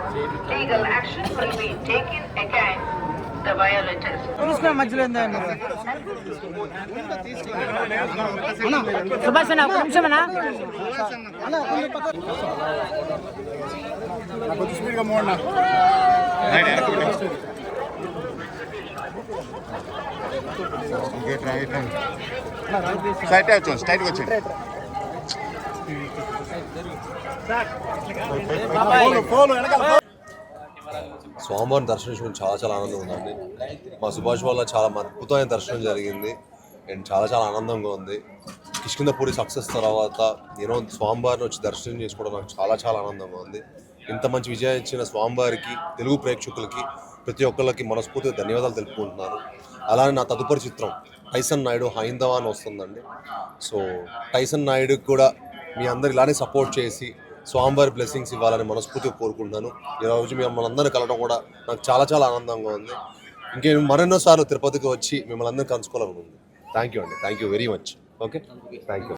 Legal action will be taken against the violators. మధ్యలో సుభాష్ అన్న ఒక నిమిషం అన్న కొంచెం స్పీడ్గా మోడనా స్ట్రైట్ వచ్చాను స్ట్రైట్గా వచ్చాను స్వామివారిని దర్శించుకుని చాలా ఆనందంగా ఉందండి. మా సుభాష్ వల్ల చాలా అద్భుతమైన దర్శనం జరిగింది అండ్ చాలా ఆనందంగా ఉంది. కిష్కింధపురి సక్సెస్ తర్వాత నేను స్వామివారిని వచ్చి దర్శనం చేసుకోవడం నాకు చాలా ఆనందంగా ఉంది. ఇంత మంచి విజయం ఇచ్చిన స్వామివారికి, తెలుగు ప్రేక్షకులకి, ప్రతి ఒక్కరికి మనస్ఫూర్తిగా ధన్యవాదాలు తెలుపుకుంటున్నాను. అలానే నా తదుపరి చిత్రం టైసన్ నాయుడు హైందవ అని వస్తుందండి. సో టైసన్ నాయుడుకి కూడా మీ అందరు ఇలానే సపోర్ట్ చేసి స్వామివారి బ్లెస్సింగ్స్ ఇవ్వాలని మనస్ఫూర్తిగా కోరుకుంటున్నాను. ఈరోజు మిమ్మల్ని అందరినీ కలవడం కూడా నాకు చాలా ఆనందంగా ఉంది. ఇంకేం మరెన్నోసార్లు తిరుపతికి వచ్చి మిమ్మల్ని అందరినీ కలుసుకోవాలనుకుంది. థ్యాంక్ యూ అండి. Thank you very much. Okay, thank you.